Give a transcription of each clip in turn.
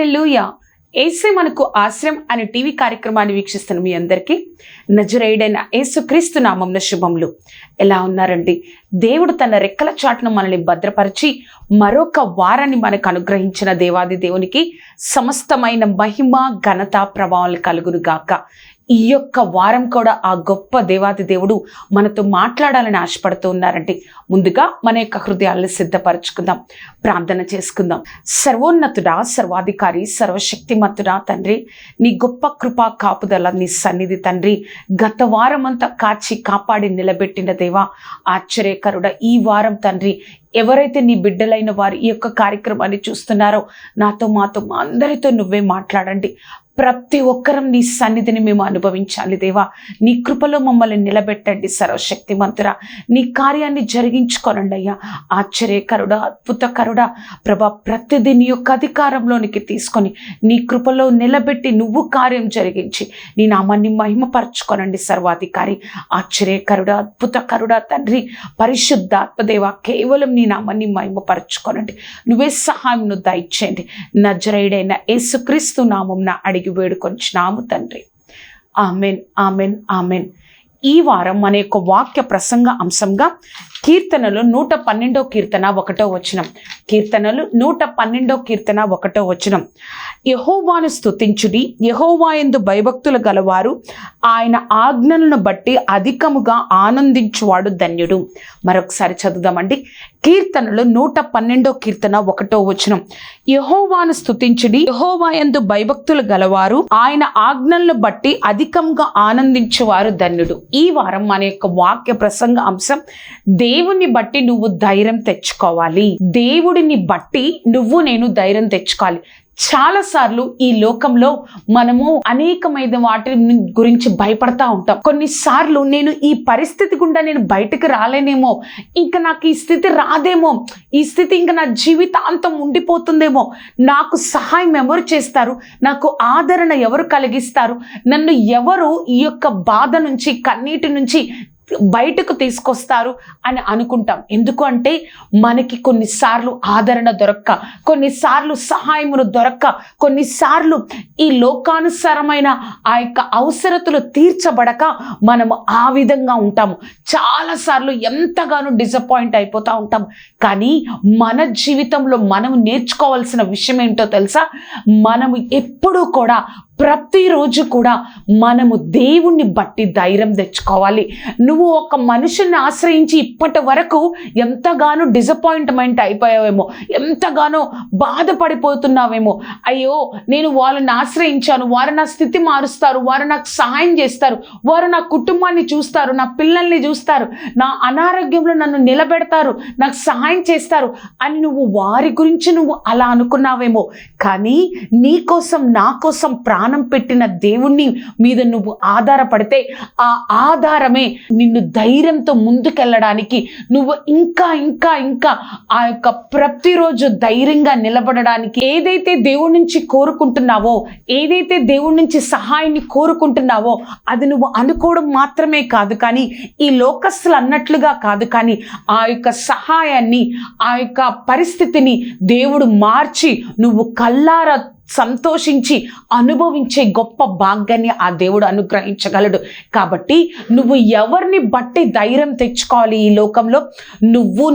హల్లెలూయా. యేసే మనకు ఆశ్రయం అనే టీవీ కార్యక్రమాన్ని వీక్షిస్తున్న మీ అందరికీ నజరేయుడైన యేసుక్రీస్తు నామమున శుభములు. ఎలా ఉన్నారండి? దేవుడు తన రెక్కల చాటును మనల్ని భద్రపరిచి మరొక వారాన్ని మనకు అనుగ్రహించిన దేవాది దేవునికి సమస్తమైన మహిమ ఘనత ప్రభావాలు కలుగును గాక. ఈ యొక్క వారం కూడా ఆ గొప్ప దేవాది దేవుడు మనతో మాట్లాడాలని ఆశపడుతూ ఉన్నారండి. ముందుగా మన యొక్క హృదయాలను సిద్ధపరచుకుందాం, ప్రార్థన చేసుకుందాం. సర్వోన్నతుడా, సర్వాధికారి, సర్వశక్తిమంతుడా తండ్రి, నీ గొప్ప కృపా కాపుదల, నీ సన్నిధి తండ్రి, గత వారం అంతా కాచి కాపాడి నిలబెట్టిన దేవా, ఆశ్చర్యకరుడా, ఈ వారం తండ్రి ఎవరైతే నీ బిడ్డలైన వారు ఈ యొక్క కార్యక్రమాన్ని చూస్తున్నారో నాతో మాతో మా అందరితో నువ్వే మాట్లాడండి. ప్రతి ఒక్కరం నీ సన్నిధిని మేము అనుభవించాలి దేవా. నీ కృపలో మమ్మల్ని నిలబెట్టండి సర్వశక్తిమంతురా. నీ కార్యాన్ని జరిగించుకోనండి అయ్యా. ఆశ్చర్యకరుడా, అద్భుతకరుడా ప్రభా, ప్రతిదీ నీ యొక్క అధికారంలోనికి తీసుకొని నీ కృపలో నిలబెట్టి నువ్వు కార్యం జరిగించి నీ నామాన్ని మహిమపరచుకోనండి సర్వాధికారి. ఆశ్చర్యకరుడా, అద్భుతకరుడా తండ్రి, పరిశుద్ధాత్మదేవా, కేవలం నీ నామాన్ని మహిమపరచుకోనండి. నువ్వే సహాయంను దయచేయండి. నజరేయుడైన యేసుక్రీస్తు నామమున అడిగి వేడుకొంచున్నాము తండ్రి. Amen, amen, amen. ఈ వారం మన యొక్క వాక్య ప్రసంగ అంశంగా కీర్తనలు 112 కీర్తన 1వ వచనం. కీర్తనలు 112 కీర్తన 1వ వచనం. యెహోవాను స్తుతించుడి, యెహోవా యందు భయభక్తులు గలవారు ఆయన ఆజ్ఞలను బట్టి అధికముగా ఆనందించువాడు ధన్యుడు. మరొకసారి చదువుదామండి. కీర్తనలు 112 కీర్తన 1వ వచనం. యెహోవాను స్తుతించుడి, యెహోవా యందు భయభక్తులు గలవారు ఆయన ఆజ్ఞలను బట్టి అధికంగా ఆనందించువారు ధన్యుడు. ఈ వారం మన యొక్క వాక్య ప్రసంగ అంశం, దేవుని బట్టి నువ్వు ధైర్యం తెచ్చుకోవాలి. దేవుడిని బట్టి నేను ధైర్యం తెచ్చుకోవాలి. చాలాసార్లు ఈ లోకంలో మనము అనేకమైన వాటి గురించి భయపడతా ఉంటాం. కొన్నిసార్లు నేను ఈ పరిస్థితి గుండా నేను బయటకు రాలేనేమో, ఇంకా నాకు ఈ స్థితి రాదేమో, ఈ స్థితి ఇంకా నా జీవితాంతం ఉండిపోతుందేమో, నాకు సహాయం ఎవరు చేస్తారు, నాకు ఆదరణ ఎవరు కలిగిస్తారు, నన్ను ఎవరు ఈ యొక్క బాధ నుంచి కన్నీటి నుంచి బయటకు తీసుకొస్తారు అని అనుకుంటాం. ఎందుకు అంటే మనకి కొన్నిసార్లు ఆదరణ దొరక్క, కొన్నిసార్లు సహాయమును దొరక్క, కొన్నిసార్లు ఈ లోకానుసారమైన ఆ యొక్క అవసరతలు తీర్చబడక మనము ఆ విధంగా ఉంటాము. చాలాసార్లు ఎంతగానో డిసప్పాయింట్ అయిపోతూ ఉంటాం. కానీ మన జీవితంలో మనము నేర్చుకోవాల్సిన విషయం ఏంటో తెలుసా? మనము ఎప్పుడూ కూడా ప్రతిరోజు కూడా మనము దేవుణ్ణి బట్టి ధైర్యం తెచ్చుకోవాలి. నువ్వు ఒక మనిషిని ఆశ్రయించి ఇప్పటి వరకు ఎంతగానో డిసప్పాయింట్మెంట్ అయిపోయావేమో, ఎంతగానో బాధపడిపోతున్నావేమో. అయ్యో, నేను వాళ్ళని ఆశ్రయించాను, వారు నా స్థితి మారుస్తారు, వారు నాకు సహాయం చేస్తారు, వారు నా కుటుంబాన్ని చూస్తారు, నా పిల్లల్ని చూస్తారు, నా అనారోగ్యంలో నన్ను నిలబెడతారు, నాకు సహాయం చేస్తారు అని నువ్వు వారి గురించి నువ్వు అలా అనుకున్నావేమో. కానీ నీ కోసం, నా కోసం ప్రాణం పెట్టిన దేవుణ్ణి మీద నువ్వు ఆధారపడితే ఆ ఆధారమే నిన్ను ధైర్యంతో ముందుకెళ్ళడానికి, నువ్వు ఇంకా ఇంకా ఇంకా ఆ యొక్క ప్రతిరోజు ధైర్యంగా నిలబడడానికి, ఏదైతే దేవుడి నుంచి కోరుకుంటున్నావో, ఏదైతే దేవుడి నుంచి సహాయాన్ని కోరుకుంటున్నావో అది నువ్వు అనుకోవడం మాత్రమే కాదు, కానీ ఈ లోకస్తులు అన్నట్లుగా కాదు, కానీ ఆ యొక్క సహాయాన్ని, ఆ యొక్క పరిస్థితిని దేవుడు మార్చి నువ్వు కల్లారా సంతోషించి అనుభవించే గొప్ప భాగ్యాన్ని ఆ దేవుడు అనుగ్రహించగలడు. కాబట్టి నువ్వు ఎవరిని బట్టి ధైర్యం తెచ్చుకోవాలి ఈ లోకంలో?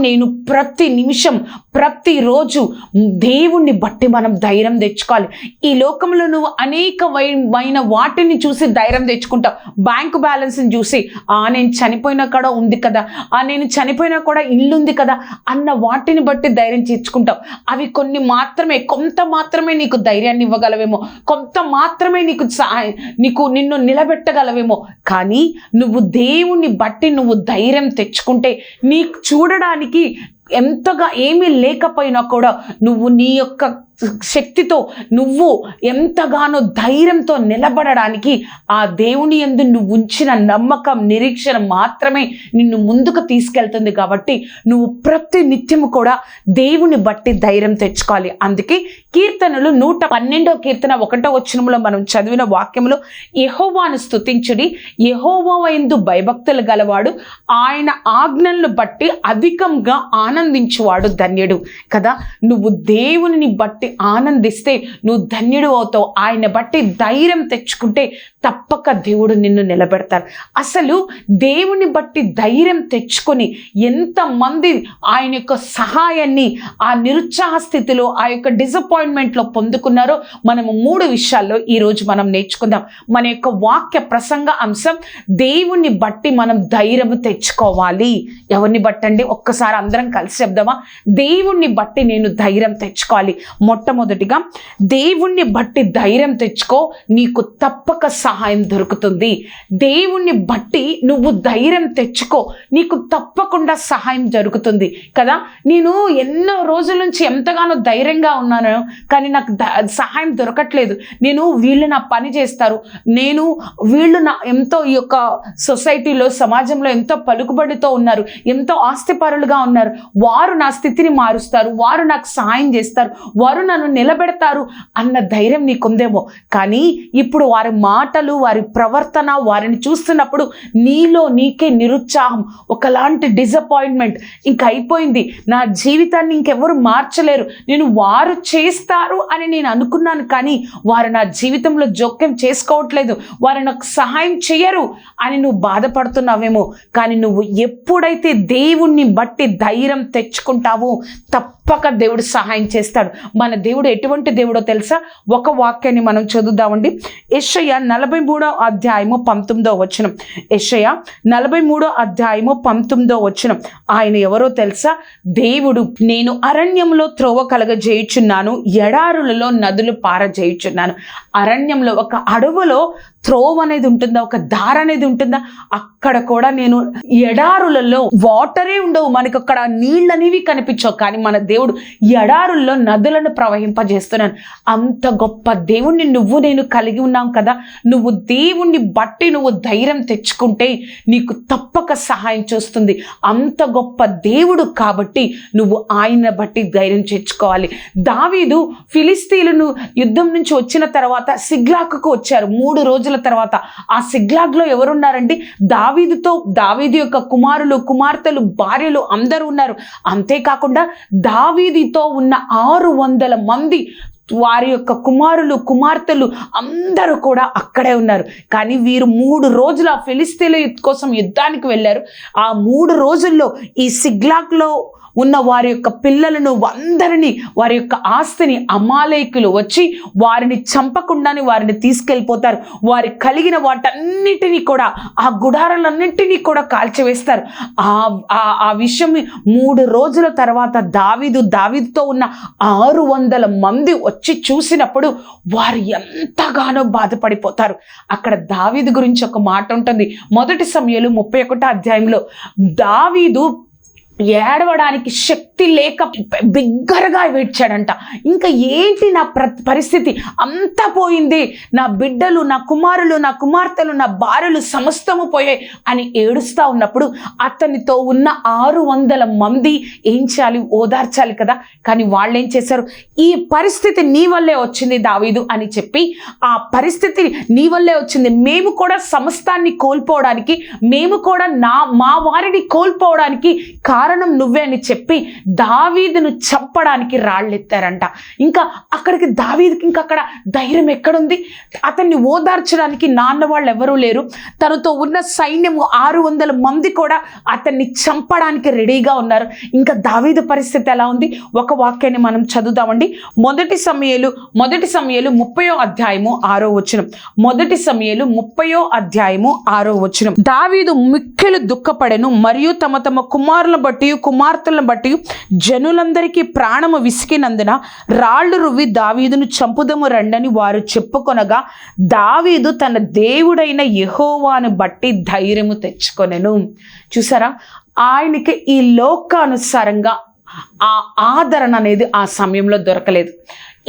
నేను ప్రతి నిమిషం, ప్రతిరోజు దేవుణ్ణి బట్టి మనం ధైర్యం తెచ్చుకోవాలి. ఈ లోకంలో నువ్వు అనేకమైన వాటిని చూసి ధైర్యం తెచ్చుకుంటావు. బ్యాంకు బ్యాలెన్స్ని చూసి, నేను చనిపోయినా కూడా ఉంది కదా, నేను చనిపోయినా కూడా ఇల్లు ఉంది కదా అన్న వాటిని బట్టి ధైర్యం తెచ్చుకుంటావు. అవి కొన్ని మాత్రమే, కొంత మాత్రమే నీకు ధైర్యాన్ని ఇవ్వగలవేమో, కొంత మాత్రమే నిన్ను నిలబెట్టగలవేమో. కానీ నువ్వు దేవుణ్ణి బట్టి నువ్వు ధైర్యం తెచ్చుకుంటే, నీకు చూడడానికి ఎంతగా ఏమీ లేకపోయినా కూడా నువ్వు నీ యొక్క శక్తితో నువ్వు ఎంతగానో ధైర్యంతో నిలబడడానికి ఆ దేవుని యందు నువ్వు ఉంచిన నమ్మకం, నిరీక్షణ మాత్రమే నిన్ను ముందుకు తీసుకెళ్తుంది. కాబట్టి నువ్వు ప్రతి నిత్యము కూడా దేవుని బట్టి ధైర్యం తెచ్చుకోవాలి. అందుకే కీర్తనలు 112 కీర్తన 1వ వచనంలో మనం చదివిన వాక్యంలో, యెహోవాను స్తుతించుడి, యెహోవా యందు భయభక్తులు గలవాడు ఆయన ఆజ్ఞలను బట్టి అధికంగా ఆనందించువాడు ధన్యుడు కదా. నువ్వు దేవుని బట్టి ఆనందిస్తే నువ్వు ధన్యుడు అవుతావు. ఆయన బట్టి ధైర్యం తెచ్చుకుంటే తప్పక దేవుడు నిన్ను నిలబెడతారు. అసలు దేవుని బట్టి ధైర్యం తెచ్చుకొని ఎంతమంది ఆయన యొక్క సహాయాన్ని ఆ నిరుత్సాహ స్థితిలో, ఆ యొక్క డిసప్పాయింట్మెంట్లో పొందుకున్నారో మనము 3 విషయాల్లో ఈరోజు మనం నేర్చుకుందాం. మన యొక్క వాక్య ప్రసంగ అంశం, దేవుణ్ణి బట్టి మనం ధైర్యం తెచ్చుకోవాలి. ఎవరిని బట్టండి? ఒక్కసారి అందరం కలిసి చెప్దామా? దేవుణ్ణి బట్టి నేను ధైర్యం తెచ్చుకోవాలి. మొట్టమొదటిగా దేవుణ్ణి బట్టి ధైర్యం తెచ్చుకో, నీకు తప్పక సహాయం దొరుకుతుంది. దేవుణ్ణి బట్టి నువ్వు ధైర్యం తెచ్చుకో, నీకు తప్పకుండా సహాయం జరుగుతుంది కదా. నేను ఎన్నో రోజుల నుంచి ఎంతగానో ధైర్యంగా ఉన్నాను, కానీ నాకు సహాయం దొరకట్లేదు. వీళ్ళు నా పని చేస్తారు, వీళ్ళు నా ఎంతో ఈ యొక్క సొసైటీలో, సమాజంలో ఎంతో పలుకుబడితో ఉన్నారు, ఎంతో ఆస్తిపరులుగా ఉన్నారు, వారు నా స్థితిని మారుస్తారు, వారు నాకు సహాయం చేస్తారు, వారు నన్ను నిలబెడతారు అన్న ధైర్యం నీకుందేమో. కానీ ఇప్పుడు వారి మాటలు, వారి ప్రవర్తన, వారిని చూస్తున్నప్పుడు నీలో నీకే నిరుత్సాహం, ఒకలాంటి డిసప్పాయింట్మెంట్. ఇంక అయిపోయింది, నా జీవితాన్ని ఇంకెవరు మార్చలేరు, వారు చేస్తారు అని నేను అనుకున్నాను, కానీ వారు నా జీవితంలో జోక్యం చేసుకోవట్లేదు, వారు నాకు సహాయం చేయరు అని నువ్వు బాధపడుతున్నావేమో. కానీ నువ్వు ఎప్పుడైతే దేవుణ్ణి బట్టి ధైర్యం తెచ్చుకుంటావో తప్పక దేవుడు సహాయం చేస్తాడు. మన దేవుడు ఎటువంటి దేవుడో తెలుసా? ఒక వాక్యాన్ని మనం చదువుదామండి. యెషయా 43వ అధ్యాయము 19వ వచనం. యెషయా 43వ అధ్యాయము 19వ వచనం. ఆయన ఎవరో తెలుసా? దేవుడు, నేను అరణ్యంలో త్రోవ కలగజేయుచున్నాను, ఎడారులలో నదులు పారజేయుచున్నాను. అరణ్యంలో, ఒక అడవులో త్రోవ అనేది ఉంటుందా? ఒక దారి అనేది ఉంటుందా? అక్కడ కూడా నేను, ఎడారులలో వాటరే ఉండవు, మనకు అక్కడ నీళ్ళనేవి కనిపించవు, కానీ మన దేవుడు ఎడారుల్లో నదులను ప్రవహింపజేస్తున్నాను. అంత గొప్ప దేవుణ్ణి నేను కలిగి ఉన్నాం కదా. నువ్వు దేవుణ్ణి బట్టి నువ్వు ధైర్యం తెచ్చుకుంటే నీకు తప్పక సహాయం చేస్తుంది. అంత గొప్ప దేవుడు కాబట్టి నువ్వు ఆయన బట్టి ధైర్యం తెచ్చుకోవాలి. దావీదు ఫిలిస్తీయులను యుద్ధం నుంచి వచ్చిన తర్వాత సిగ్లాగుకు వచ్చారు. 3 రోజుల తర్వాత ఆ సిగ్లాగ్లో ఎవరున్నారండి? దావీదు యొక్క కుమారులు, కుమార్తెలు, భార్యలు అందరూ ఉన్నారు. అంతేకాకుండా దావీదుతో ఉన్న 600 మంది, వారి యొక్క కుమారులు, కుమార్తెలు అందరూ కూడా అక్కడే ఉన్నారు. కానీ వీరు 3 రోజులు ఆ ఫిలిస్తీయుల కోసం యుద్ధానికి వెళ్ళారు. ఆ 3 రోజుల్లో ఈ సిగ్లాగ్లో ఉన్న వారి యొక్క పిల్లలను అందరినీ, వారి యొక్క ఆస్తిని అమాలేకులు వచ్చి వారిని చంపకుండానే వారిని తీసుకెళ్ళిపోతారు. వారి కలిగిన వాటన్నిటినీ కూడా, ఆ గుడారాలన్నింటినీ కూడా కాల్చివేస్తారు. ఆ విషయం 3 రోజుల తర్వాత దావీదుతో ఉన్న 600 మంది వచ్చి చూసినప్పుడు వారు ఎంతగానో బాధపడిపోతారు. అక్కడ దావీదు గురించి ఒక మాట ఉంటుంది. 1 సమూయేలు 31వ అధ్యాయంలో దావీదు ఏడవడానికి శక్తి లేక బిగ్గరగా ఏడ్చాడంట. ఇంకా ఏంటి నా పరిస్థితి, అంతా పోయింది, నా బిడ్డలు, నా కుమారులు, నా కుమార్తెలు, నా భార్యలు సమస్తము పోయాయి అని ఏడుస్తూ ఉన్నప్పుడు అతనితో ఉన్న 600 మంది ఏం చేయాలి? ఓదార్చాలి కదా. కానీ వాళ్ళు ఏం చేశారు? ఈ పరిస్థితి నీ వల్లే వచ్చింది దావీదు అని చెప్పి, ఆ పరిస్థితి నీ వల్లే వచ్చింది, మేము కూడా సమస్తాన్ని కోల్పోవడానికి, మేము కూడా మా వారిని కోల్పోవడానికి కారణం నువ్వే అని చెప్పి దావీదును చంపడానికి రాళ్ళెత్తారంట. ఇంకా అక్కడికి దావీదుకి ఇంకా అక్కడ ధైర్యం ఎక్కడుంది? అతన్ని ఓదార్చడానికి నాన్న వాళ్ళు ఎవరూ లేరు. తనతో ఉన్న సైన్యము 600 మంది కూడా అతన్ని చంపడానికి రెడీగా ఉన్నారు. ఇంకా దావీదు పరిస్థితి ఎలా ఉంది? ఒక వాక్యాన్ని మనం చదువుదామండి. 1 సమూయేలు 30వ అధ్యాయము 6వ వచనం. 1 సమూయేలు 30వ అధ్యాయము 6వ వచనం. దావీదు మిక్కిలి దుఃఖపడెను, మరియు తమ కుమారులను బట్టి, కుమార్తెలను బట్టి జనులందరికీ ప్రాణము విసికినందున రాళ్ళు రువ్వి దావీదును చంపుదము రండని వారు చెప్పుకొనగా దావీదు తన దేవుడైన యెహోవాను బట్టి ధైర్యము తెచ్చుకొనెను. చూసారా, ఆయనకి ఈ లోకానుసారంగా ఆ ఆదరణ అనేది ఆ సమయంలో దొరకలేదు.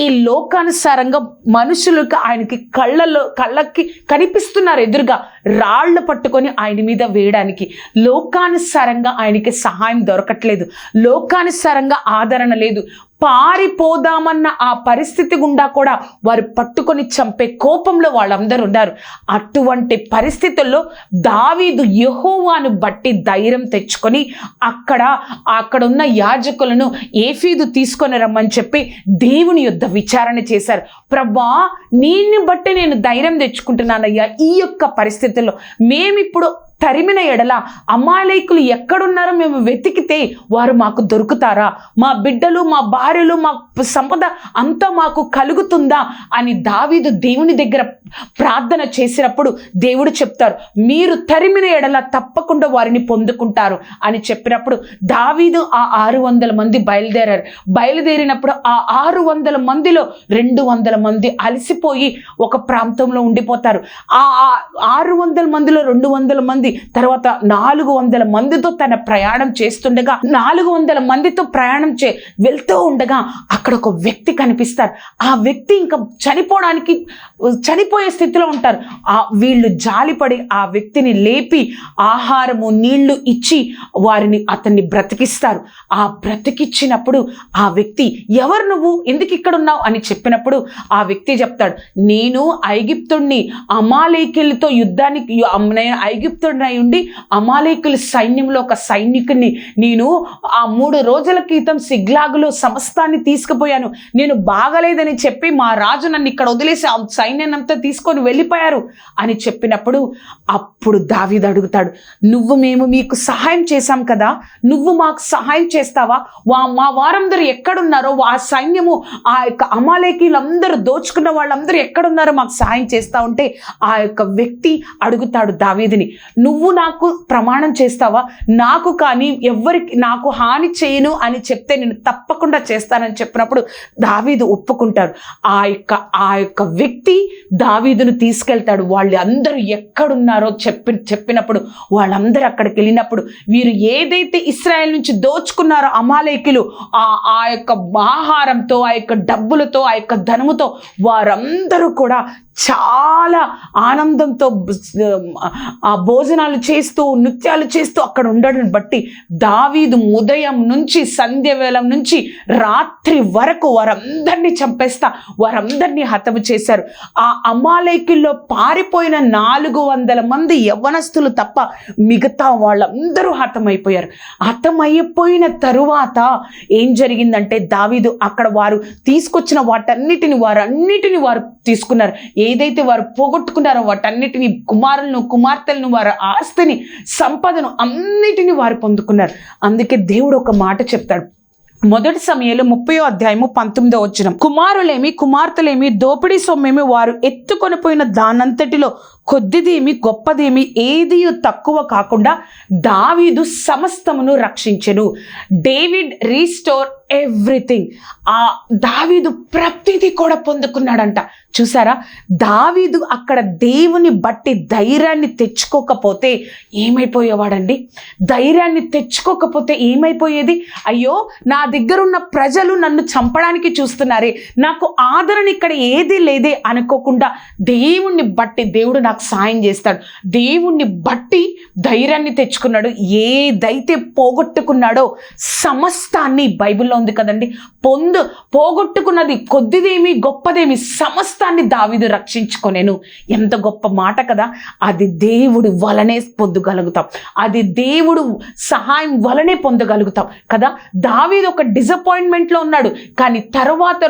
ఈ లోకానుసారంగా మనుషులకు ఆయనకి కళ్ళకి కనిపిస్తున్నారు ఎదురుగా రాళ్ళు పట్టుకొని ఆయన మీద వేయడానికి. లోకానుసారంగా ఆయనకి సహాయం దొరకట్లేదు, లోకానుసారంగా ఆదరణ లేదు. పారిపోదామన్న ఆ పరిస్థితి గుండా కూడా వారు పట్టుకొని చంపే కోపంలో వాళ్ళందరూ ఉన్నారు. అటువంటి పరిస్థితుల్లో దావీదు యెహోవాను బట్టి ధైర్యం తెచ్చుకొని అక్కడ ఉన్న యాజకులను ఏఫీదు తీసుకొని రమ్మని చెప్పి దేవుని యొద్ద విచారణ చేశారు. ప్రభా, నిన్ను బట్టి నేను ధైర్యం తెచ్చుకుంటున్నానయ్యా. ఈ యొక్క పరిస్థితుల్లో మేమిప్పుడు తరిమిన ఎడల అమాలేకులు ఎక్కడున్నారో మేము వెతికితే వారు మాకు దొరుకుతారా? మా బిడ్డలు, మా భార్యలు, మా సంపద అంతా మాకు కలుగుతుందా అని దావీదు దేవుని దగ్గర ప్రార్థన చేసినప్పుడు దేవుడు చెప్తారు, మీరు తరిమిన ఎడల తప్పకుండా వారిని పొందుకుంటారు అని చెప్పినప్పుడు దావీదు ఆ 600 మంది బయలుదేరినప్పుడు ఆ 600 మందిలో 200 మంది అలసిపోయి ఒక ప్రాంతంలో ఉండిపోతారు. ఆ 600 మందిలో 200 మంది తర్వాత 400 మందితో తన ప్రయాణం చేస్తుండగా 400 మందితో ప్రయాణం వెళ్తూ ఉండగా అక్కడ ఒక వ్యక్తి కనిపిస్తారు. ఆ వ్యక్తి ఇంకా చనిపోయే స్థితిలో ఉంటారు. వీళ్ళు జాలిపడి ఆ వ్యక్తిని లేపి ఆహారము నీళ్లు ఇచ్చి అతన్ని బ్రతికిస్తారు. ఆ బ్రతికిచ్చినప్పుడు ఆ వ్యక్తి, ఎవరు నువ్వు, ఎందుకు ఇక్కడ ఉన్నావు అని చెప్పినప్పుడు ఆ వ్యక్తి చెప్తాడు, నేను ఐగుప్తుడిని, అమాలేకీయులతో యుద్ధానికి ఐగుప్తుడిని ఉండి అమాలేకుల సైన్యంలో ఒక సైనికుని నేను ఆ 3 రోజుల క్రితం సిగ్లాగులో సమస్తాన్ని తీసుకుపోయాను. నేను బాగలేదని చెప్పి మా రాజు నన్ను ఇక్కడ వదిలేసి ఆ సైన్యాన్నంతా తీసుకొని వెళ్ళిపోయారు అని చెప్పినప్పుడు అప్పుడు దావీదు అడుగుతాడు, మేము మీకు సహాయం చేశాం కదా, నువ్వు మాకు సహాయం చేస్తావా? మా వారందరూ ఎక్కడున్నారో, ఆ సైన్యము ఆ యొక్క అమాలేకీలందరూ దోచుకున్న వాళ్ళందరూ ఎక్కడున్నారో మాకు సహాయం చేస్తా ఉంటే ఆ యొక్క వ్యక్తి అడుగుతాడు దావీదుని, నువ్వు నాకు ప్రమాణం చేస్తావా? నాకు కానీ నాకు హాని చేయను అని చెప్తే నేను తప్పకుండా చేస్తానని చెప్పినప్పుడు దావీదు ఒప్పుకుంటాడు. ఆ యొక్క వ్యక్తి దావీదును తీసుకెళ్తాడు. వాళ్ళు అందరూ ఎక్కడున్నారో చెప్పినప్పుడు వాళ్ళందరూ అక్కడికి వెళ్ళినప్పుడు వీరు ఏదైతే ఇశ్రాయేలు నుంచి దోచుకున్నారో అమాలేకీయులు ఆ యొక్క ఆహారంతో, ఆ యొక్క డబ్బులతో, ఆ యొక్క ధనముతో వారందరూ కూడా చాలా ఆనందంతో ఆ భోజనాలు చేస్తూ నృత్యాలు చేస్తూ అక్కడ ఉండడం బట్టి దావీదు ఉదయం నుంచి సంధ్య వేళం నుంచి రాత్రి వరకు వారందరినీ చంపేస్తా వారందరినీ హతము చేశారు. ఆ అమాలేకీయుల్లో పారిపోయిన 400 మంది యవ్వనస్తులు తప్ప మిగతా వాళ్ళందరూ హతమైపోయారు. హతమైపోయిన తరువాత ఏం జరిగిందంటే దావీదు అక్కడ వారు తీసుకొచ్చిన వారన్నిటిని వారు తీసుకున్నారు. ఏదైతే వారు పోగొట్టుకున్నారో వాటన్నిటిని, కుమార్తెలను, వారి ఆస్తిని, సంపదను అన్నిటిని వారు పొందుకున్నారు. అందుకే దేవుడు ఒక మాట చెప్తాడు. 1 సమూయేలు 30వ అధ్యాయము 19వ వచనం, కుమారులేమి కుమార్తెలేమి దోపిడీ సొమ్మేమి వారు ఎత్తుకొని పోయిన దానంతటిలో కొద్దిదేమి గొప్పదేమి ఏది తక్కువ కాకుండా దావీదు సమస్తమును రక్షించెను. David restore everything. ఆ దావీదు ప్రతిదీ కూడా పొందుకున్నాడంట. చూసారా, దావీదు అక్కడ దేవుని బట్టి ధైర్యాన్ని తెచ్చుకోకపోతే ఏమైపోయేవాడండి? ధైర్యాన్ని తెచ్చుకోకపోతే ఏమైపోయేది? అయ్యో, నా దగ్గర ఉన్న ప్రజలు నన్ను చంపడానికి చూస్తున్నారే, నాకు ఆదరణ ఇక్కడ ఏది లేదే అనుకోకుండా దేవుణ్ణి బట్టి దేవుడు నాకు సాయం చేస్తాడు. దేవుణ్ణి బట్టి ధైర్యాన్ని తెచ్చుకున్నాడు. ఏదైతే పోగొట్టుకున్నాడో సమస్తాన్ని, బైబిల్లో ఉంది కదండి, పోగొట్టుకున్నది కొద్దిదేమి గొప్పదేమి సమస్తాన్ని దావీదు రక్షించుకొనెను. ఎంత గొప్ప మాట కదా! అది దేవుడి వలనే పొందగలుగుతాం, అది దేవుడు సహాయం వలనే పొందగలుగుతాం కదా. దావీదు ఒక డిసప్పాయింట్మెంట్లో ఉన్నాడు, కానీ తర్వాత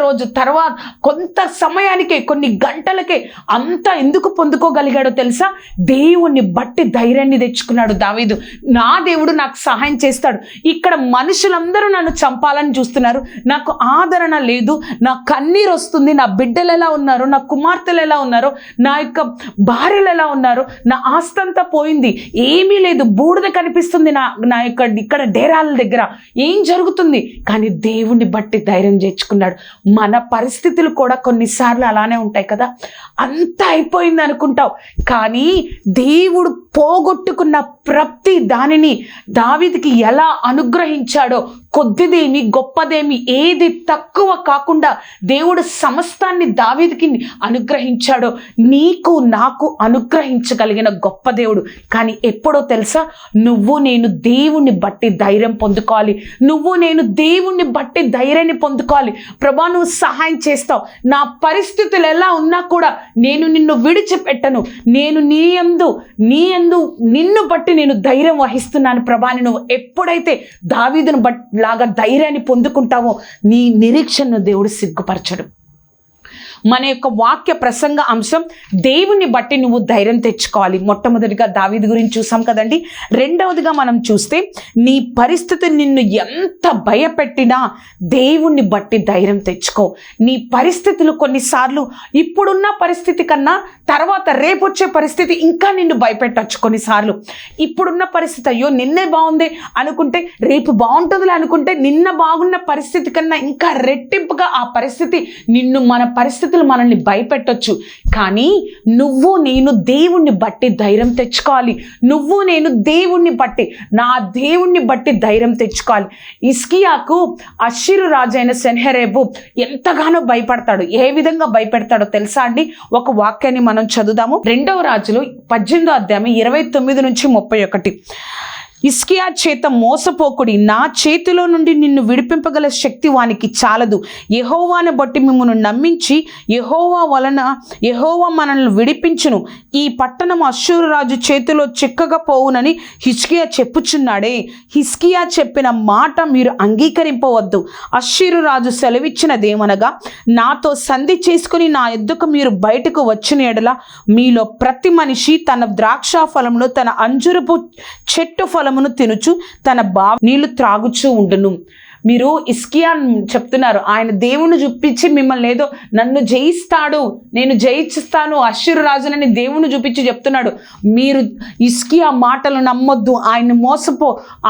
కొంత సమయానికే, కొన్ని గంటలకే అంతా ఎందుకు పొందుకోగలిగాడో తెలుసా? దేవుణ్ణి బట్టి ధైర్యాన్ని తెచ్చుకున్నాడు దావీదు. నా దేవుడు నాకు సహాయం చేస్తాడు. ఇక్కడ మనుషులందరూ నన్ను చంపాలని చూస్తున్నారు, నాకు ఆదరణ లేదు, నా కన్నీరు వస్తుంది, నా బిడ్డలు ఎలా ఉన్నారో, నా కుమార్తెలు ఎలా ఉన్నారో, నా యొక్క భార్యలు ఎలా ఉన్నారో, నా ఆస్తంతా పోయింది, ఏమీ లేదు, బూడిద కనిపిస్తుంది నా యొక్క ఇక్కడ డేరాల దగ్గర, ఏం జరుగుతుంది? కానీ దేవుణ్ణి బట్టి ధైర్యం తెచ్చుకున్నాడు. మన పరిస్థితులు కూడా కొన్నిసార్లు అలానే ఉంటాయి కదా. అంతా అయిపోయింది అనుకుంటావు, కానీ దేవుడు పోగొట్టుకున్న ప్రతి దానిని దావీదుకి ఎలా అనుగ్రహించాడో కొద్దిదేమి గొప్పదేమి ఏది తక్కువ కాకుండా దేవుడు సమస్తాన్ని దావీదుకి అనుగ్రహించాడో నీకు నాకు అనుగ్రహించగలిగిన గొప్ప దేవుడు. కానీ ఎప్పుడో తెలుసా, నువ్వు నేను దేవుణ్ణి బట్టి ధైర్యం పొందుకోవాలి. నువ్వు నేను దేవుణ్ణి బట్టి ధైర్యాన్ని పొందుకోవాలి. ప్రభా, నువ్వు సహాయం చేస్తావు, నా పరిస్థితులు ఎలా ఉన్నా కూడా నేను నిన్ను విడిచిపెట్టను, నేను నీ యందు నిన్ను బట్టి నేను ధైర్యం వహిస్తున్నాను ప్రభా అని నువ్వు ఎప్పుడైతే దావీదును లాగా ధైర్యాన్ని పొందుకుంటావో నీ నిరీక్షణను దేవుడు సిగ్గుపరచడు. మన యొక్క వాక్య ప్రసంగ అంశం దేవుని బట్టి నువ్వు ధైర్యం తెచ్చుకోవాలి. మొట్టమొదటిగా దావీదు గురించి చూసాం కదండి. రెండవదిగా మనం చూస్తే నీ పరిస్థితి నిన్ను ఎంత భయపెట్టినా దేవుణ్ణి బట్టి ధైర్యం తెచ్చుకో. నీ పరిస్థితులు కొన్నిసార్లు ఇప్పుడున్న పరిస్థితి కన్నా తర్వాత రేపు వచ్చే పరిస్థితి ఇంకా నిన్ను భయపెట్టచ్చు. కొన్నిసార్లు ఇప్పుడున్న పరిస్థితి అయ్యో నిన్నే బాగుంది అనుకుంటే రేపు బాగుంటుందిలే అనుకుంటే నిన్న బాగున్న పరిస్థితి కన్నా ఇంకా రెట్టింపుగా ఆ పరిస్థితి మన పరిస్థితులు మనల్ని భయపెట్టొచ్చు. కానీ నువ్వు నేను దేవుణ్ణి బట్టి ధైర్యం తెచ్చుకోవాలి. నువ్వు నేను దేవుణ్ణి బట్టి, నా దేవుణ్ణి బట్టి ధైర్యం తెచ్చుకోవాలి. హిజ్కియాకు అష్షూరు రాజు అయిన సెన్హెరీబు ఎంతగానో భయపడతాడు. ఏ విధంగా భయపెడతాడో తెలుసా అండి? ఒక వాక్యాన్ని మనం చదువుదాము. 2వ రాజులు 18వ అధ్యాయం 29 నుంచి 31. హిజ్కియా చేత మోసపోకుడి, నా చేతిలో నుండి నిన్ను విడిపింపగల శక్తి వానికి చాలదు. యెహోవాను బట్టి మిమ్మల్ని నమ్మించి యెహోవా మనల్ని విడిపించును. ఈ పట్టణం అష్షూరు రాజు చేతిలో చిక్కకపోవునని హిజ్కియా చెప్పుచున్నాడే. హిజ్కియా చెప్పిన మాట మీరు అంగీకరింపవద్దు. అష్షూరు రాజు సెలవిచ్చినదేమనగా, నాతో సంధి చేసుకుని నా యొద్దకు మీరు బయటకు వచ్చిన ఎడల మీలో ప్రతి మనిషి తన ద్రాక్ష ఫలమును తన అంజురపు చెట్టు ఫలమును తినుచు తన నీళ్లు త్రాగుచూ ఉండును. మీరు హిజ్కియా చెప్తున్నారు, ఆయన దేవుణ్ణి చూపించి మిమ్మల్ని ఏదో నన్ను జయిస్తాడు, నేను జయిస్తాను అష్షూరు రాజునని దేవుణ్ణి చూపించి చెప్తున్నాడు. మీరు హిజ్కియా మాటలు నమ్మొద్దు,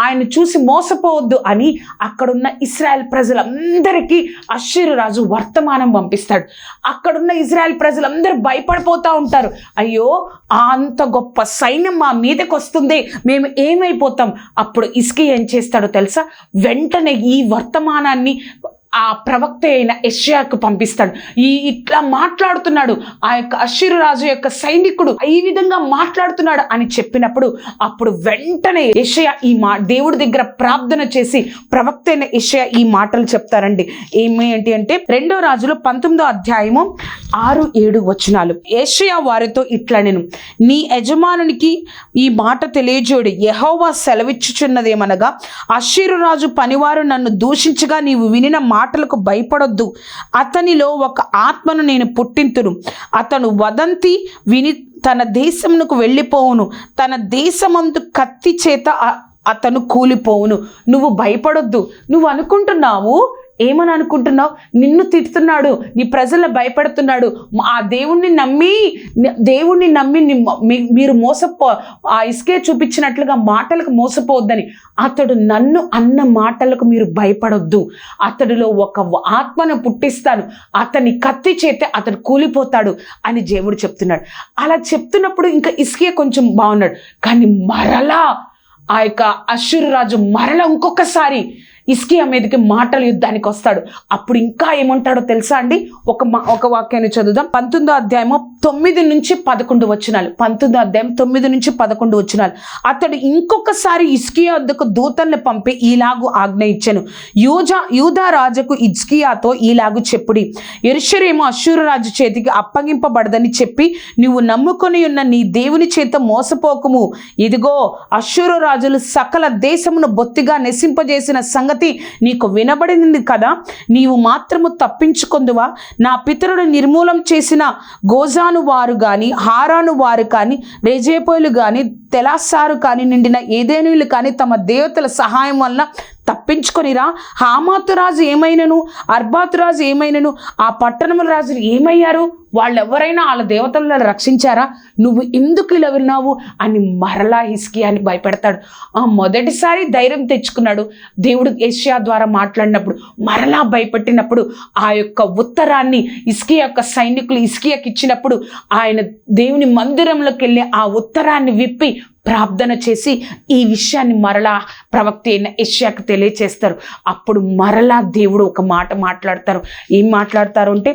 ఆయన చూసి మోసపోవద్దు అని అక్కడున్న ఇశ్రాయేల్ ప్రజలందరికీ అష్షూరు రాజు వర్తమానం పంపిస్తాడు. అక్కడున్న ఇశ్రాయేల్ ప్రజలందరూ భయపడిపోతూ ఉంటారు. అయ్యో, అంత గొప్ప సైన్యం మా మీదకి వస్తుంది, మేము ఏమైపోతాం. అప్పుడు హిజ్కియా ఏం చేస్తాడో తెలుసా? వెంటనే ఈ వర్తమానాన్ని ఆ ప్రవక్త అయిన యెషయాకు పంపిస్తాడు. ఇట్లా మాట్లాడుతున్నాడు ఆ యొక్క అష్షూరు రాజు యొక్క సైనికుడు, ఈ విధంగా మాట్లాడుతున్నాడు అని చెప్పినప్పుడు అప్పుడు వెంటనే యెషయా దేవుడి దగ్గర ప్రార్థన చేసి ప్రవక్త అయిన యెషయా ఈ మాటలు చెప్తారండి. ఏంటి అంటే 2వ రాజులు 19వ అధ్యాయము 6-7 వచనాలు. యెషయా వారితో ఇట్లా, నేను నీ యజమానునికి ఈ మాట తెలియజేయుడి. యెహోవా సెలవిచ్చుచున్నదేమనగా, అష్షూరు రాజు పనివారు నన్ను దూషించగా నీవు వినిన మాటలకు భయపడొద్దు. అతనిలో ఒక ఆత్మను నేను పుట్టింతును. అతను వదంతి విని తన దేశమునకు వెళ్ళిపోవును. తన దేశమందు కత్తి చేత అతను కూలిపోవును. నువ్వు భయపడొద్దు. నువ్వు ఏమని అనుకుంటున్నావు? నిన్ను తిడుతున్నాడు, నీ ప్రజలను భయపెడుతున్నాడు. ఆ దేవుణ్ణి నమ్మి మీరు ఆ హిజ్కియా చూపించినట్లుగా మాటలకు మోసపోవద్దని. అతడు నన్ను అన్న మాటలకు మీరు భయపడొద్దు. అతడిలో ఒక ఆత్మను పుట్టిస్తాను, అతని కత్తి చేతే అతడు కూలిపోతాడు అని దేవుడు చెప్తున్నాడు. అలా చెప్తున్నప్పుడు ఇంకా హిజ్కియా కొంచెం బాగున్నాడు. కానీ మరలా ఆ యొక్క అష్షూరు రాజు మరలా ఇంకొకసారి హిజ్కియా మీదకి మాటల యుద్ధానికి వస్తాడు. అప్పుడు ఇంకా ఏమంటాడో తెలుసా అండి? ఒక వాక్యాన్ని చదువుదాం. 19వ అధ్యాయము 9 నుంచి 11 వచనాలు. 19వ అధ్యాయం 9 నుంచి 11 వచనాలు. అతడు ఇంకొకసారి హిజ్కియా వద్దకు దూతల్ని పంపి ఈలాగు ఆజ్ఞ ఇచ్చెను. యూదా రాజుకు హిజ్కియాతో ఈలాగు చెప్పుడి, యెరూషలేము అష్షూరు రాజు చేతికి అప్పగింపబడదని చెప్పి నువ్వు నమ్ముకొని ఉన్న నీ దేవుని చేత మోసపోకుము. ఇదిగో, అష్షూరు రాజులు సకల దేశమును బొత్తిగా నశింపజేసిన సంగతి నీకు వినబడింది కదా, నీవు మాత్రము తప్పించుకొందువా? నా పితరుడు నిర్మూలం చేసిన గోజాను వారు గాని, హారాను వారు కాని, రెజేపోలు గాని, తెలాసారు కాని, నిండిన ఏదేనీయులు కాని తమ దేవతల సహాయం వలన తప్పించుకొనిరా. హామాతు రాజు ఏమైనను, అర్బాతు రాజు ఏమైనను, ఆ పట్టణముల రాజులు ఏమయ్యారు? వాళ్ళెవరైనా వాళ్ళ దేవతలను రక్షించారా? నువ్వు ఎందుకు ఇలా విన్నావు అని మరలా హిజ్కియాని భయపెడతాడు. మొదటిసారి ధైర్యం తెచ్చుకున్నాడు, దేవుడు యెషయా ద్వారా మాట్లాడినప్పుడు మరలా భయపెట్టినప్పుడు ఆ యొక్క ఉత్తరాన్ని హిజ్కియా యొక్క సైనికులు హిజ్కియాకి ఇచ్చినప్పుడు ఆయన దేవుని మందిరంలోకి వెళ్ళి ఆ ఉత్తరాన్ని విప్పి ప్రార్థన చేసి ఈ విషయాన్ని మరలా ప్రవక్త అయిన యెషయాకు తెలియచేస్తారు. అప్పుడు మరలా దేవుడు ఒక మాట మాట్లాడతారు. ఏం మాట్లాడతారు అంటే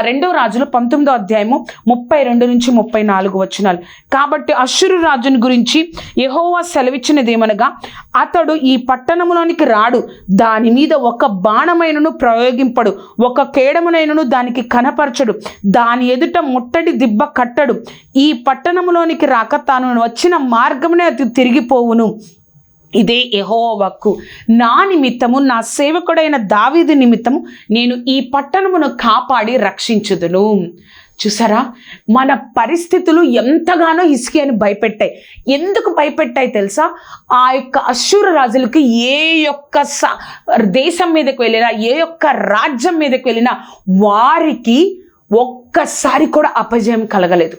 2 రాజులు 19వ అధ్యాయము 32 నుంచి 34 వచనాలు. కాబట్టి అష్షూరు రాజుని గురించి యెహోవా సెలవిచ్చినదేమనగా, అతడు ఈ పట్టణములోనికి రాడు, దాని మీద ఒక బాణమైనను ప్రయోగింపడు, ఒక కేడమునైనను దానికి కనపరచడు, దాని ఎదుట ముట్టడి దిబ్బ కట్టడు. ఈ పట్టణములోనికి రాక తాను వచ్చిన మార్గమునే అది తిరిగిపోవును. ఇదే యెహోవా వాక్కు. నా నిమిత్తము, నా సేవకుడైన దావీదు నిమిత్తము నేను ఈ పట్టణమును కాపాడి రక్షించుదును. చూసారా, మన పరిస్థితులు ఎంతగానో హిజ్కియాని భయపెట్టాయి. ఎందుకు భయపెట్టాయి తెలుసా? ఆ యొక్క అష్షూరు రాజులకి ఏ యొక్క దేశం మీదకి వెళ్ళినా, ఏ యొక్క రాజ్యం మీదకి వెళ్ళినా వారికి ఒక్కసారి కూడా అపజయం కలగలేదు.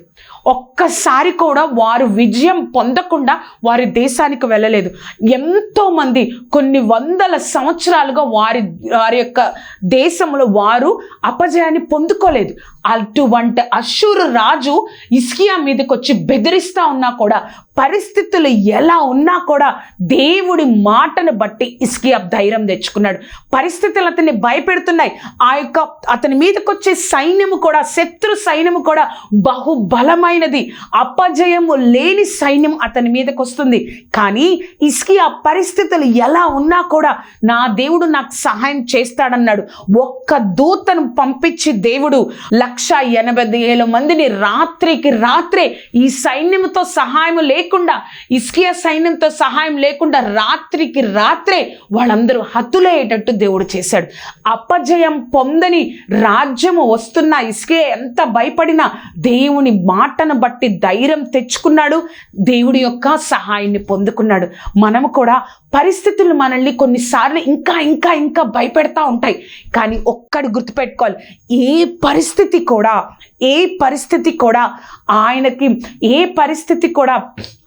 ఒక్కసారి కూడా వారు విజయం పొందకుండా వారి దేశానికి వెళ్ళలేదు. ఎంతోమంది కొన్ని వందల సంవత్సరాలుగా వారి యొక్క దేశంలో వారు అపజయాన్ని పొందుకోలేదు. అటువంటి అష్షూరు రాజు హిజ్కియా మీదకి వచ్చి బెదిరిస్తా ఉన్నా కూడా, పరిస్థితులు ఎలా ఉన్నా కూడా దేవుడి మాటను బట్టి హిజ్కియా ధైర్యం తెచ్చుకున్నాడు. పరిస్థితులు అతన్ని భయపెడుతున్నాయి. అతని మీదకి వచ్చే సైన్యము కూడా, శత్రు సైన్యము కూడా బహుబలమైనది. అపజయము లేని సైన్యం అతని మీదకి వస్తుంది. కానీ హిజ్కియా పరిస్థితులు ఎలా ఉన్నా కూడా నా దేవుడు నాకు సహాయం చేస్తాడన్నాడు. ఒక్క దూతను పంపించి దేవుడు 1,80,000 మందిని రాత్రికి రాత్రే, ఈ సైన్యంతో సహాయం లేకుండా, హిజ్కియా సైన్యంతో సహాయం లేకుండా రాత్రికి రాత్రే వాళ్ళందరూ హతులయ్యేటట్టు దేవుడు చేశాడు. అపజయం పొందని రాజ్యము వస్తున్న హిజ్కియా ఎంత భయపడినా దేవుని మాటను బట్టి ధైర్యం తెచ్చుకున్నాడు. దేవుడి యొక్క సహాయాన్ని పొందుకున్నాడు. మనము కూడా పరిస్థితులు మనల్ని కొన్నిసార్లు ఇంకా ఇంకా ఇంకా భయపెడతా ఉంటాయి. కానీ ఒక్కటి గుర్తుపెట్టుకోవాలి, ఏ పరిస్థితి కూడా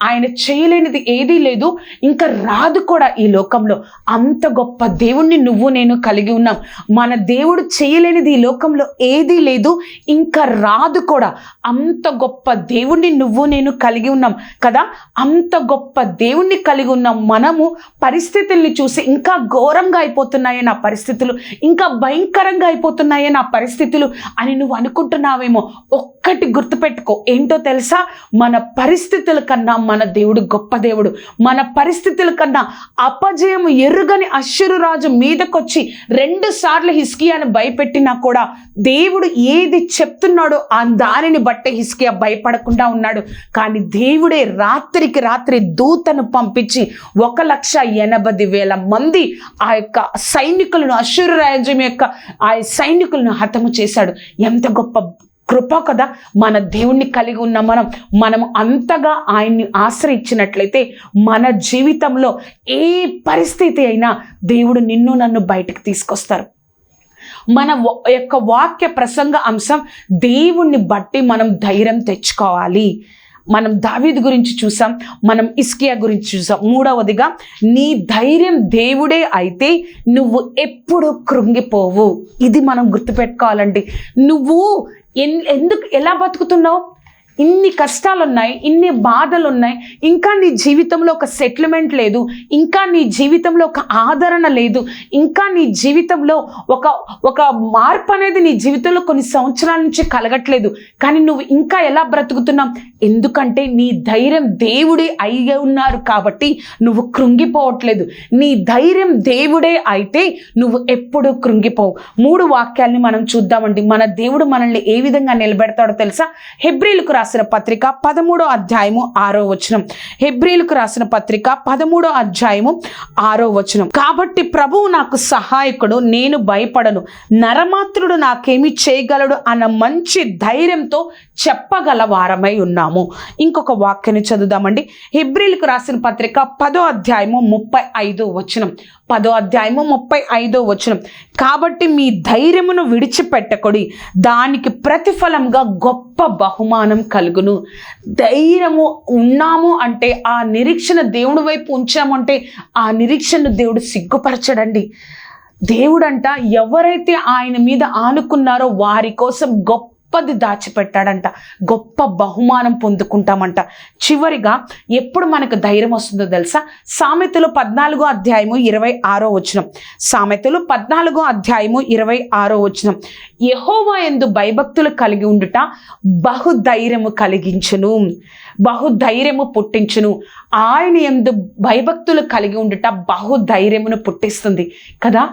ఆయన చేయలేనిది ఏదీ లేదు, ఇంకా రాదు కూడా ఈ లోకంలో. అంత గొప్ప దేవుణ్ణి నువ్వు నేను కలిగి ఉన్నాం. మన దేవుడు చేయలేనిది ఈ లోకంలో ఏదీ లేదు, ఇంకా రాదు కూడా. అంత గొప్ప దేవుణ్ణి నువ్వు నేను కలిగి ఉన్నాం కదా. అంత గొప్ప దేవుణ్ణి కలిగి ఉన్నాం మనము. పరిస్థితుల్ని చూసి ఇంకా ఘోరంగా అయిపోతున్నాయే నా పరిస్థితులు, ఇంకా భయంకరంగా అయిపోతున్నాయే నా పరిస్థితులు అని నువ్వు అనుకుంటున్నావేమో. ఒక్కటి గుర్తుపెట్టుకో, ఏంటో తెలుసా? మన పరిస్థితుల కన్నా మన దేవుడు గొప్ప దేవుడు. మన పరిస్థితుల కన్నా అపజయము ఎరుగని అష్షూరు రాజు మీదకొచ్చి 2 సార్లు హిజ్కియాను భయపెట్టినా కూడా దేవుడు ఏది చెప్తున్నాడో ఆ దానిని బట్టి హిజ్కియా భయపడకుండా ఉన్నాడు. కానీ దేవుడే రాత్రికి రాత్రి దూతను పంపించి 1,80,000 మంది ఆ యొక్క సైనికులను, అష్షూరు రాజ్యం యొక్క ఆ సైనికులను హతము చేశాడు. ఎంత గొప్ప కృప కదా మన దేవుణ్ణి కలిగి ఉన్న మనం అంతగా ఆయన్ని ఆశ్రయించినట్లయితే మన జీవితంలో ఏ పరిస్థితి అయినా దేవుడు నిన్ను నన్ను బయటకు తీసుకొస్తారు. మన యొక్క వాక్య ప్రసంగ అంశం దేవుణ్ణి బట్టి మనం ధైర్యం తెచ్చుకోవాలి. మనం దావీదు గురించి చూసాం, మనం హిజ్కియా గురించి చూసాం. 3వదిగా, నీ ధైర్యం దేవుడే అయితే నువ్వు ఎప్పుడు కృంగిపోవు. ఇది మనం గుర్తుపెట్టుకోవాలండి. నువ్వు ఎలా బతుకుతున్నావు? ఇన్ని కష్టాలు ఉన్నాయి, ఇన్ని బాధలు ఉన్నాయి, ఇంకా నీ జీవితంలో ఒక సెటిల్మెంట్ లేదు, ఇంకా నీ జీవితంలో ఒక ఆదరణ లేదు, ఇంకా నీ జీవితంలో ఒక మార్పు అనేది నీ జీవితంలో కొన్ని సంవత్సరాల నుంచి కలగట్లేదు. కానీ నువ్వు ఇంకా ఎలా బ్రతుకుతున్నావు? ఎందుకంటే నీ ధైర్యం దేవుడే అయి ఉన్నారు కాబట్టి నువ్వు కృంగిపోవట్లేదు. నీ ధైర్యం దేవుడే అయితే నువ్వు ఎప్పుడు కృంగిపోవు. 3 వాక్యాల్ని మనం చూద్దామండి. మన దేవుడు మనల్ని ఏ విధంగా నిలబెడతాడో తెలుసా? హెబ్రీలకు రాసిన పత్రిక 13వ అధ్యాయము 6వ వచనం. హెబ్రీలకు రాసిన పత్రిక 13వ అధ్యాయము 6వ వచనం. కాబట్టి ప్రభువు నాకు సహాయకుడు, నేను భయపడను, నరమాత్రుడు నాకేమి చేయగలడు అన్న మంచి ధైర్యంతో చెప్పగల వారమై ఉన్నాము. ఇంకొక వాక్యాన్ని చదువుదామండి. హెబ్రీలకు రాసిన పత్రిక 10వ అధ్యాయము 35వ వచనం. 10వ అధ్యాయము 35వ వచనం. కాబట్టి మీ ధైర్యమును విడిచిపెట్టకుడి, దానికి ప్రతిఫలంగా గొప్ప బహుమానం కలుగును. ధైర్యము ఉన్నాము అంటే, ఆ నిరీక్షణ దేవుడి వైపు ఉంచామంటే ఆ నిరీక్షను దేవుడు సిగ్గుపరచడండి. దేవుడంట ఎవరైతే ఆయన మీద ఆనుకున్నారో వారి కోసం గొప్ప గొప్పది దాచిపెట్టాడంట, గొప్ప బహుమానం పొందుకుంటామంట. చివరిగా ఎప్పుడు మనకు ధైర్యం వస్తుందో తెలుసా? సామెతలు 14:26 సామెతలు 14:26 యెహోవా యందు భయభక్తులు కలిగి ఉండుట బహుధైర్యము కలిగించును, బహుధైర్యము పుట్టించును. ఆయన యందు భయభక్తులు కలిగి ఉండుట బహుధైర్యమును పుట్టిస్తుంది కదా.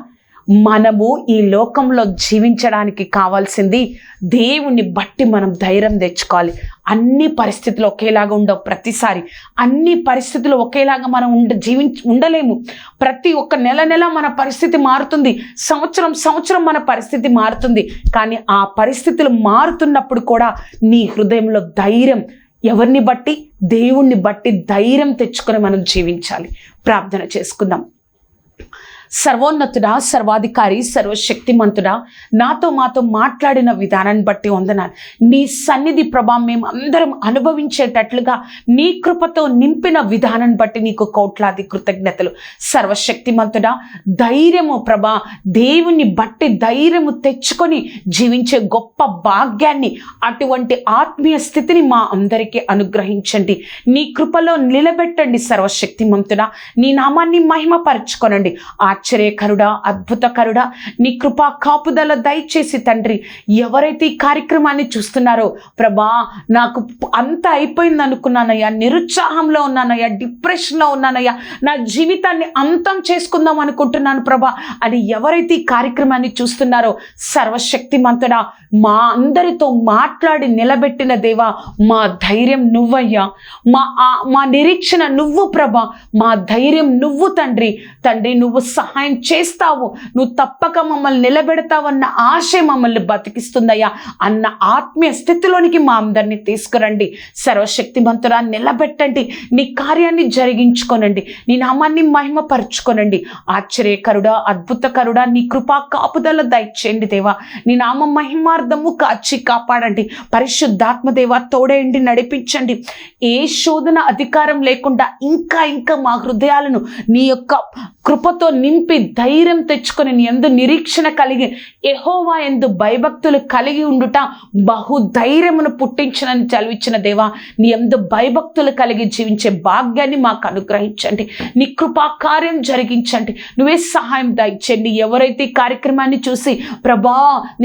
మనము ఈ లోకంలో జీవించడానికి కావాల్సింది దేవుణ్ణి బట్టి మనం ధైర్యం తెచ్చుకోవాలి. అన్ని పరిస్థితులు ఒకేలాగా ఉండవు. ప్రతిసారి అన్ని పరిస్థితులు ఒకేలాగా మనం ఉండలేము. ప్రతి ఒక్క నెల మన పరిస్థితి మారుతుంది, సంవత్సరం మన పరిస్థితి మారుతుంది. కానీ ఆ పరిస్థితులు మారుతున్నప్పుడు కూడా నీ హృదయంలో ధైర్యం, ఎవరిని బట్టి? దేవుణ్ణి బట్టి ధైర్యం తెచ్చుకొని మనం జీవించాలి. ప్రార్థన చేసుకుందాం. సర్వోన్నతుడా, సర్వాధికారి, సర్వశక్తిమంతుడా, మాతో మాట్లాడిన విధానాన్ని బట్టి వందనాలు. నీ సన్నిధి ప్రభా మేము అందరం అనుభవించేటట్లుగా నీ కృపతో నింపిన విధానాన్ని బట్టి నీకు కోట్లాది కృతజ్ఞతలు. సర్వశక్తిమంతుడా, ధైర్యము ప్రభా, దేవుని బట్టి ధైర్యము తెచ్చుకొని జీవించే గొప్ప భాగ్యాన్ని, అటువంటి ఆత్మీయ స్థితిని మా అందరికీ అనుగ్రహించండి. నీ కృపలో నిలబెట్టండి. సర్వశక్తిమంతుడా, నీ నామాన్ని మహిమపరచుకొనండి. ఆశ్చర్యకరుడా, అద్భుతకరుడా, నీ కృపా కాపుదల దయచేసి తండ్రి, ఎవరైతే ఈ కార్యక్రమాన్ని చూస్తున్నారో ప్రభా, నాకు అంత అయిపోయింది అనుకున్నానయ్యా, నిరుత్సాహంలో ఉన్నానయ్యా, డిప్రెషన్లో ఉన్నానయ్యా, నా జీవితాన్ని అంతం చేసుకుందాం అనుకుంటున్నాను ప్రభా అని ఎవరైతే ఈ కార్యక్రమాన్ని చూస్తున్నారో సర్వశక్తిమంతుడా, మా అందరితో మాట్లాడి నిలబెట్టిన దేవా, మా ధైర్యం నువ్వయ్యా, మా నిరీక్షణ నువ్వు ప్రభా, మా ధైర్యం నువ్వు తండ్రి. నువ్వు సహాయం చేస్తావు, నువ్వు తప్పక మమ్మల్ని నిలబెడతావన్న ఆశ మమ్మల్ని బతికిస్తుందయ్యా అన్న ఆత్మీయ స్థితిలోనికి మా అందరినీ తీసుకురండి. సర్వశక్తిమంతుడా, నిలబెట్టండి, నీ కార్యాన్ని జరిగించుకోనండి, నీ నామాన్ని మహిమపరచుకోనండి. ఆశ్చర్యకరుడా, అద్భుతకరుడా, నీ కృపా కాపుదల దయచేయండి దేవా. నీ నామ మహిమార్థము కాచి కాపాడండి. పరిశుద్ధాత్మ దేవా, తోడేయండి, నడిపించండి. ఏ శోధన అధికారం లేకుండా ఇంకా మా హృదయాలను నీ యొక్క కృపతో నింపి ధైర్యం తెచ్చుకొని నీ యందు నిరీక్షణ కలిగి యెహోవా యందు భయభక్తులు కలిగి ఉండుట బహుధైర్యమును పుట్టించనని చదివించిన దేవా, నీ యందు భయభక్తులు కలిగి జీవించే భాగ్యాన్ని మాకు అనుగ్రహించండి. నీ కృపా కార్యం జరిగించండి. నువ్వే సహాయం దయచేయండి. ఎవరైతే ఈ కార్యక్రమాన్ని చూసి ప్రభా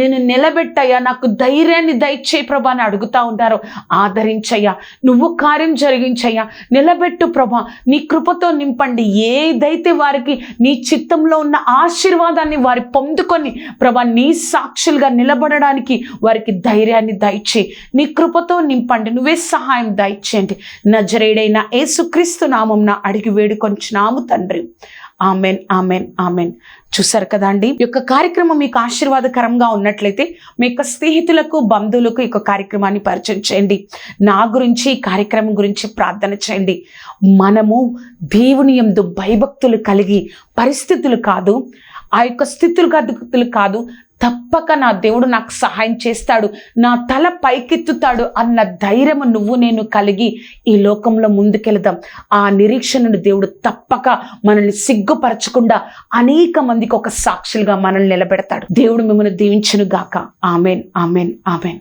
నేను నిలబెట్టయ్యా, నాకు ధైర్యాన్ని దయచే ప్రభా అని అడుగుతా ఉంటారో ఆదరించయ్యా, నువ్వు కార్యం జరిగించయ్యా, నిలబెట్టు ప్రభా, నీ కృపతో నింపండి. ఏదైతే వారికి నీ చిత్తంలో ఉన్న ఆశీర్వాదాన్ని వారి పొందుకొని ప్రభా నీ సాక్షులుగా నిలబడడానికి వారికి ధైర్యాన్ని దయచే, నీ కృపతో నింపండి. నువ్వే సహాయం దయచేయండి. నజరేయుడైన యేసుక్రీస్తు నామమున అడిగి వేడుకొంచున్నాము తండ్రి. Amen, amen, amen. చూసారు కదా అండి, ఈ యొక్క కార్యక్రమం మీకు ఆశీర్వాదకరంగా ఉన్నట్లయితే మీ యొక్క స్నేహితులకు, బంధువులకు ఈ యొక్క కార్యక్రమాన్ని పరిచయం చేయండి. నా గురించి, ఈ కార్యక్రమం గురించి ప్రార్థన చేయండి. మనము దేవుని యందు భయభక్తులు కలిగి, పరిస్థితులు కాదు, ఆ యొక్క స్థితులు కాదు, తప్పక నా దేవుడు నాకు సహాయం చేస్తాడు, నా తల పైకెత్తుతాడు అన్న ధైర్యము నువ్వు నేను కలిగి ఈ లోకంలో ముందుకెళ్దాం. ఆ నిరీక్షణను దేవుడు తప్పక మనల్ని సిగ్గుపరచకుండా అనేక మందికి ఒక సాక్షులుగా మనల్ని నిలబెడతాడు. దేవుడు మిమ్మల్ని దీవించును గాక. Amen, amen, amen.